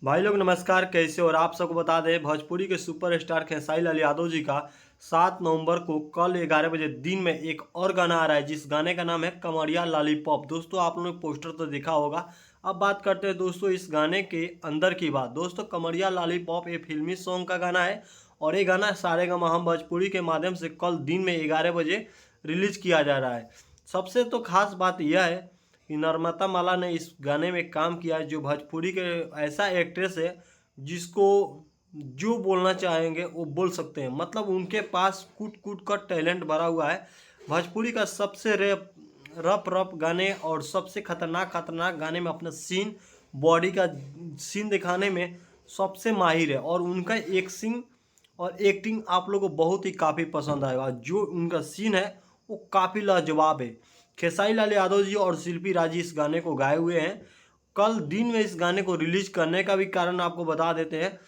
भाई लोग नमस्कार, कैसे हो? और आप सबको बता दें, भोजपुरी के सुपरस्टार खेसारी लाल यादव जी का 7 नवंबर को कल 11 बजे दिन में एक और गाना आ रहा है, जिस गाने का नाम है कमरिया लॉलीपॉप। दोस्तों आप लोगों ने पोस्टर तो देखा होगा। अब बात करते हैं दोस्तों इस गाने के अंदर की बात। दोस्तों कमरिया लॉलीपॉप ये फिल्मी सॉन्ग का गाना है और ये गाना सारेगामा हम भोजपुरी के माध्यम से कल दिन में 11 बजे रिलीज किया जा रहा है। सबसे तो खास बात यह है कि नर्मता माला ने इस गाने में काम किया है, जो भोजपुरी के ऐसा एक्ट्रेस है जिसको जो बोलना चाहेंगे वो बोल सकते हैं। मतलब उनके पास कूट कूट का टैलेंट भरा हुआ है। भोजपुरी का सबसे रफ रफ गाने और सबसे खतरनाक खतरनाक गाने में अपना सीन, बॉडी का सीन दिखाने में सबसे माहिर है। और उनका एक्सिंग और एक्टिंग आप लोगों को बहुत ही काफ़ी पसंद आएगा। जो उनका सीन है वो काफ़ी लाजवाब है। खेसारी लाल यादव जी और शिल्पी राजी इस गाने को गाए हुए हैं। कल दिन में इस गाने को रिलीज करने का भी कारण आपको बता देते हैं।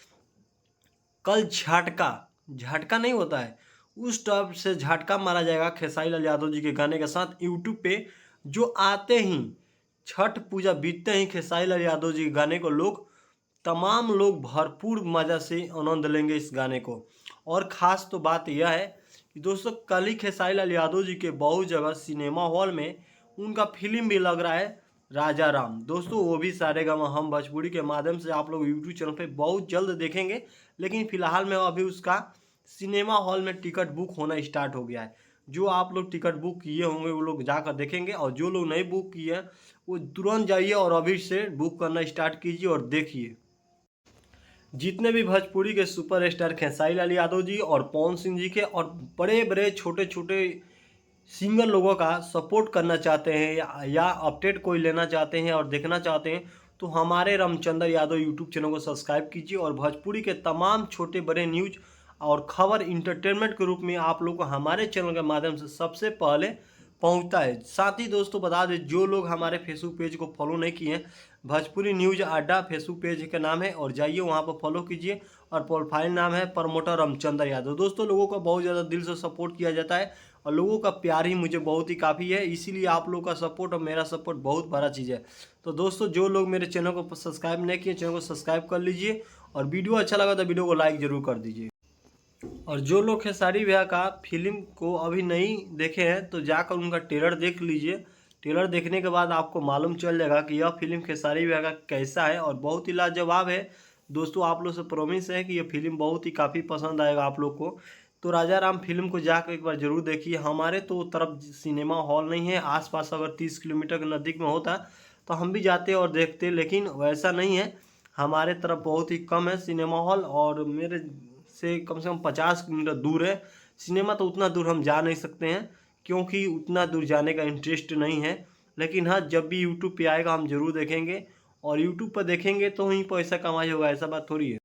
कल झटका झटका नहीं होता है, उस टाइप से झटका मारा जाएगा खेसारी लाल यादव जी के गाने के साथ यूट्यूब पे। जो आते ही छठ पूजा बीतते ही खेसारी लाल यादव जी के गाने को तमाम लोग भरपूर मज़ा से आनंद लेंगे इस गाने को। और ख़ास तो बात यह है कि दोस्तों कल ही खेसारी लाल यादव जी के बहुत जगह सिनेमा हॉल में उनका फिल्म भी लग रहा है, राजा राम। दोस्तों वो भी सारेगामा हम भोजपुरी के माध्यम से आप लोग यूट्यूब चैनल पे बहुत जल्द देखेंगे। लेकिन फिलहाल में अभी उसका सिनेमा हॉल में टिकट बुक होना स्टार्ट हो गया है। जो आप लोग टिकट बुक किए होंगे वो लोग जाकर देखेंगे, और जो लोग नहीं बुक किए हैं वो तुरंत जाइए और अभी से बुक करना स्टार्ट कीजिए और देखिए। जितने भी भोजपुरी के सुपरस्टार खेसारी लाल यादव जी और पवन सिंह जी के और बड़े बड़े छोटे छोटे सिंगर लोगों का सपोर्ट करना चाहते हैं या अपडेट कोई लेना चाहते हैं और देखना चाहते हैं, तो हमारे रामचंद्र यादव यूट्यूब चैनल को सब्सक्राइब कीजिए। और भोजपुरी के तमाम छोटे बड़े न्यूज और खबर इंटरटेनमेंट के रूप में आप लोग को हमारे चैनल के माध्यम से सबसे पहले पहुंचता है। साथ ही दोस्तों बता दें, जो लोग हमारे फेसबुक पेज को फॉलो नहीं किए हैं, भोजपुरी न्यूज अड्डा फेसबुक पेज का नाम है, और जाइए वहां पर फॉलो कीजिए। और प्रोफाइल नाम है प्रमोटर रामचंद्र यादव। दोस्तों लोगों का बहुत ज़्यादा दिल से सपोर्ट किया जाता है और लोगों का प्यार ही मुझे बहुत ही काफ़ी है। इसीलिए आप लोगों का सपोर्ट और मेरा सपोर्ट बहुत बड़ा चीज़ है। तो दोस्तों जो लोग मेरे चैनल को सब्सक्राइब नहीं किए, चैनल को सब्सक्राइब कर लीजिए। और वीडियो अच्छा लगा तो वीडियो को लाइक ज़रूर कर दीजिए। और जो लोग खेसारी भैया का फिल्म को अभी नहीं देखे हैं तो जाकर उनका ट्रेलर देख लीजिए। ट्रेलर देखने के बाद आपको मालूम चल जाएगा कि यह फिल्म खेसारी भैया का कैसा है, और बहुत ही लाजवाब है। दोस्तों आप लोग से प्रॉमिस है कि यह फिल्म बहुत ही काफ़ी पसंद आएगा आप लोग को। तो राजा राम फिल्म को जाकर एक बार ज़रूर देखिए। हमारे तो तरफ सिनेमा हॉल नहीं है, आसपास अगर 30 किलोमीटर के नज़दीक में होता तो हम भी जाते और देखते, लेकिन वैसा नहीं है। हमारे तरफ बहुत ही कम है सिनेमा हॉल, और मेरे से कम 50 किलोमीटर दूर है सिनेमा। तो उतना दूर हम जा नहीं सकते हैं, क्योंकि उतना दूर जाने का इंटरेस्ट नहीं है। लेकिन हाँ, जब भी यूट्यूब पे आएगा हम ज़रूर देखेंगे, और यूट्यूब पर देखेंगे तो ही पैसा कमाई होगा, ऐसा बात थोड़ी है।